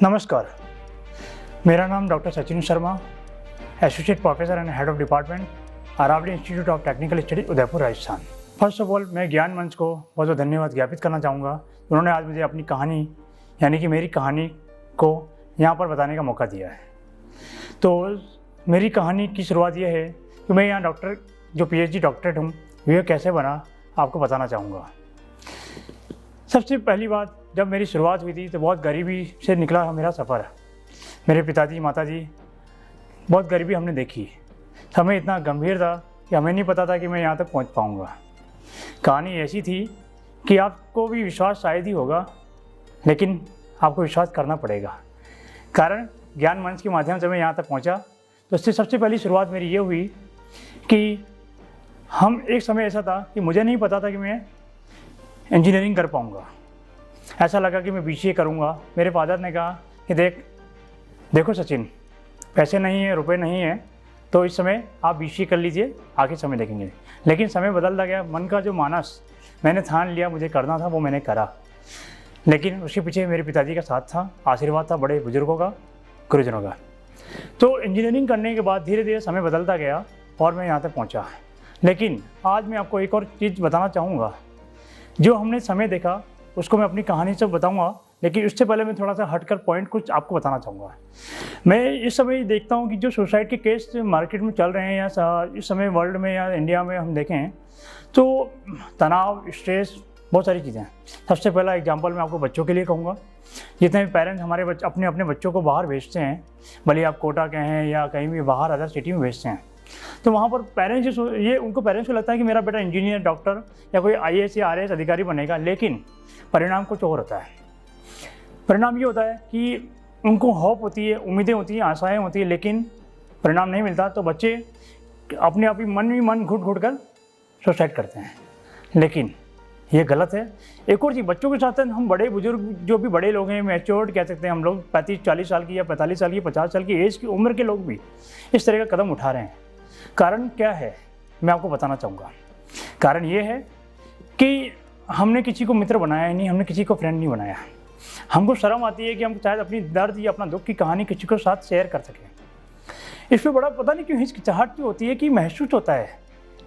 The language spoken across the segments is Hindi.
नमस्कार, मेरा नाम doctor Sachin Sharma, associate professor and head of department Aravali institute of technical study Udaipur Rajasthan. First of all मैं ज्ञान मंच को बहुत बहुत धन्यवाद ज्ञापित करना चाहूँगा। उन्होंने आज मुझे अपनी कहानी यानी कि मेरी कहानी को यहाँ पर बताने का मौका दिया है। तो मेरी कहानी की शुरुआत ये है कि मैं यहाँ जो PhD डॉक्टरेट हूँ वह कैसे बना आपको बताना चाहूँगा। सबसे पहली बात, जब मेरी शुरुआत हुई थी तो बहुत गरीबी से निकला मेरा सफ़र। मेरे पिताजी माताजी बहुत गरीबी हमने देखी। समय इतना गंभीर था कि हमें नहीं पता था कि मैं यहाँ तक पहुँच पाऊँगा। कहानी ऐसी थी कि आपको भी विश्वास शायद ही होगा, लेकिन आपको विश्वास करना पड़ेगा। कारण ज्ञान मंच के माध्यम से मैं यहाँ तक पहुँचा। तो इससे सबसे पहली शुरुआत मेरी ये हुई कि एक समय ऐसा था कि मुझे नहीं पता था कि मैं इंजीनियरिंग कर पाऊँगा। ऐसा लगा कि मैं BCA करूँगा। मेरे फादर ने कहा कि देखो सचिन, पैसे नहीं है, रुपए नहीं है, तो इस समय आप BCA कर लीजिए, आगे समय देखेंगे। लेकिन समय बदलता गया। मन का जो मानस मैंने ठान लिया मुझे करना था, वो मैंने करा। लेकिन उसके पीछे मेरे पिताजी का साथ था, आशीर्वाद था बड़े बुजुर्गों का, गुरुजनों का। तो इंजीनियरिंग करने के बाद धीरे धीरे समय बदलता गया और मैं यहाँ तक पहुँचा। लेकिन आज मैं आपको एक और चीज़ बताना चाहूँगा। जो हमने समय देखा उसको मैं अपनी कहानी से बताऊंगा, लेकिन उससे पहले मैं थोड़ा सा हटकर पॉइंट कुछ आपको बताना चाहूँगा। मैं इस समय देखता हूँ कि जो सुसाइड के केस मार्केट में चल रहे हैं या इस समय वर्ल्ड में या इंडिया में हम देखें तो तनाव, स्ट्रेस, बहुत सारी चीज़ें हैं। सबसे पहला एग्जांपल मैं आपको बच्चों के लिए कहूँगा। जितने भी पेरेंट्स हमारे अपने बच्चों को बाहर भेजते हैं, भले आप कोटा के हैं या कहीं भी बाहर अदर सिटी में भेजते हैं, तो वहाँ पर पेरेंट्स उनको पेरेंट्स को लगता है कि मेरा बेटा इंजीनियर, डॉक्टर या कोई IAS या RAS अधिकारी बनेगा। लेकिन परिणाम कुछ और होता है। परिणाम ये होता है कि उनको होप होती है, उम्मीदें होती हैं, आशाएं होती हैं, लेकिन परिणाम नहीं मिलता। तो बच्चे अपने आप ही मन घुट कर सुसाइड करते हैं। लेकिन ये गलत है। एक और चीज़, बच्चों के साथ साथ हम बड़े बुजुर्ग जो भी बड़े लोग हैं, मैच्योर्ड कह सकते हैं हम लोग, 35-40 साल की या 45 साल की, 50 साल की एज की उम्र के लोग भी इस तरह का कदम उठा रहे हैं। कारण क्या है मैं आपको बताना चाहूँगा। कारण ये है कि हमने किसी को मित्र बनाया ही नहीं, हमने किसी को फ्रेंड नहीं बनाया। हमको शर्म आती है कि हम शायद अपनी दर्द या अपना दुख की कहानी किसी के साथ शेयर कर सकें। इस पर बड़ा पता नहीं क्यों हिचकिचाहट क्यों होती है कि महसूस होता है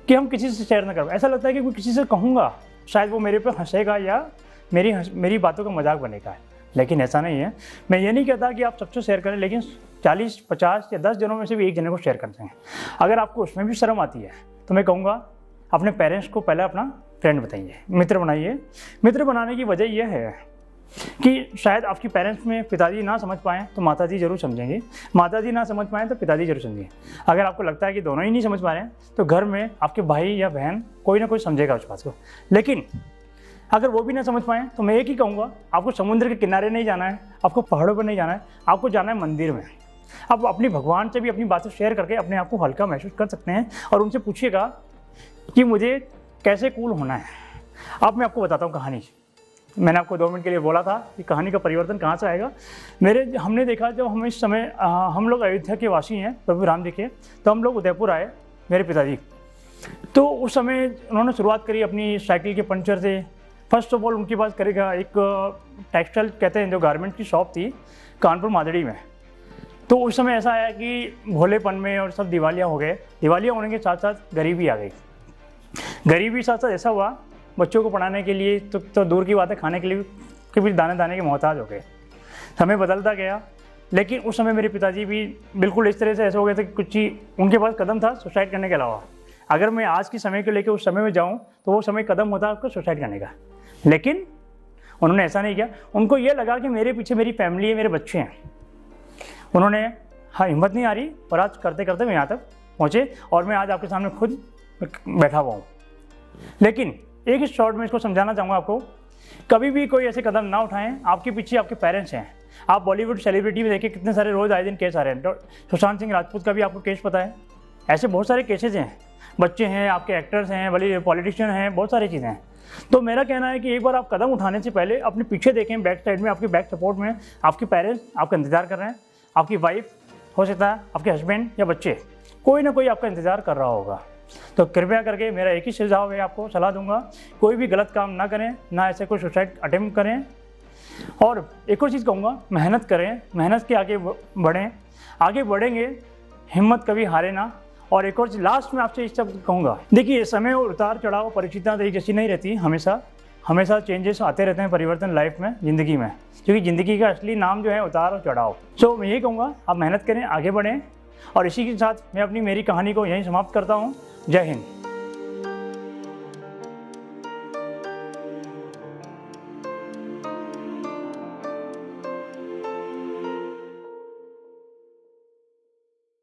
कि हम किसी से शेयर ना करें। ऐसा लगता है कि कोई किसी से कहूँगा शायद वो मेरे पे हंसेगा या मेरी बातों का मजाक बनेगा। लेकिन ऐसा नहीं है। मैं ये नहीं कहता कि आप सबसे शेयर करें, लेकिन 40, 50 या 10 जनों में से भी एक जने को शेयर करते हैं। अगर आपको उसमें भी शर्म आती है तो मैं कहूँगा अपने पेरेंट्स को पहले अपना फ्रेंड बताइए, मित्र बनाइए। मित्र बनाने की वजह यह है कि शायद आपकी पेरेंट्स में पिताजी ना समझ पाएँ तो माताजी जरूर समझेंगे, माताजी ना समझ पाएँ तो पिताजी जरूर समझेंगे। अगर आपको लगता है कि दोनों ही नहीं समझ पा रहे हैं तो घर में आपके भाई या बहन कोई ना कोई समझेगा उस बात को। लेकिन अगर वो भी ना समझ पाएँ तो मैं एक ही कहूँगा, आपको समुद्र के किनारे नहीं जाना है, आपको पहाड़ों पर नहीं जाना है, आपको जाना है मंदिर में। आप अपनी भगवान से भी अपनी बातें शेयर करके अपने आप को हल्का महसूस कर सकते हैं और उनसे पूछिएगा कि मुझे कैसे कूल होना है। अब मैं आपको बताता हूँ कहानी। मैंने आपको 2 मिनट के लिए बोला था कि कहानी का परिवर्तन कहाँ से आएगा। हमने देखा जब हम इस समय हम लोग अयोध्या के वासी हैं, प्रभु राम जी के, तो हम लोग उदयपुर आए, मेरे पिताजी। तो उस समय उन्होंने शुरुआत करी अपनी साइकिल के पंचर से। फर्स्ट ऑफ ऑल उनके पास करेगा एक टेक्सटाइल कहते हैं जो गारमेंट की शॉप थी कानपुर मादड़ी में। तो उस समय ऐसा आया कि भोलेपन में और सब दिवालिया हो गए। दिवालिया होने के साथ साथ गरीबी आ गई। गरीबी साथ साथ ऐसा हुआ, बच्चों को पढ़ाने के लिए तो दूर की बात है, खाने के लिए भी दाने दाने के मोहताज हो गए। समय बदलता गया। लेकिन उस समय मेरे पिताजी भी बिल्कुल इस तरह से ऐसे हो गए थे कि कुछ ही उनके पास कदम था सुसाइड करने के अलावा। अगर मैं आज की समय को लेकर उस समय में जाऊँ तो वो समय कदम होता आपको सुसाइड करने का। लेकिन उन्होंने ऐसा नहीं किया। उनको ये लगा कि मेरे पीछे मेरी फैमिली है, मेरे बच्चे हैं। उन्होंने हिम्मत नहीं आ रही और आज करते करते मैं यहाँ तक पहुँचे और मैं आज आपके सामने खुद बैठा हुआ हूँ। लेकिन एक ही शॉर्ट में इसको समझाना चाहूँगा आपको, कभी भी कोई ऐसे कदम ना उठाएं। आपके पीछे आपके पेरेंट्स हैं। आप बॉलीवुड सेलिब्रिटी में देखिए कितने सारे रोज़ आए दिन केस आ रहे हैं। सुशांत सिंह राजपूत का भी आपको केस पता है। ऐसे बहुत सारे केसेज हैं। बच्चे हैं, आपके एक्टर्स हैं, भले पॉलिटिशियन हैं, बहुत सारी चीज़ें हैं। तो मेरा कहना है कि एक बार आप कदम उठाने से पहले अपने पीछे देखें, बैक साइड में आपके बैक सपोर्ट में आपके पेरेंट्स आपका इंतजार कर रहे हैं। आपकी वाइफ हो सकता है, आपके हस्बैंड या बच्चे, कोई ना कोई आपका इंतज़ार कर रहा होगा। तो कृपया करके मेरा एक ही सुझाव है, आपको सलाह दूंगा, कोई भी गलत काम ना करें, ना ऐसे कोई सुसाइड अटेम्प्ट करें। और एक और चीज़ कहूँगा, मेहनत करें, मेहनत के आगे बढ़ें, आगे बढ़ेंगे, हिम्मत कभी हारे ना। और एक और चीज़ लास्ट में आपसे इस शब्द कहूँगा, देखिए समय और उतार चढ़ाव परिस्थितियाँ एक जैसी नहीं रहती, हमेशा चेंजेस आते रहते हैं, परिवर्तन लाइफ में, ज़िंदगी में, क्योंकि ज़िंदगी का असली नाम जो है उतार और चढ़ाव। सो मैं यही कहूँगा, आप मेहनत करें, आगे बढ़ें। और इसी के साथ मैं मेरी कहानी को यहीं समाप्त करता हूँ। जय हिंद।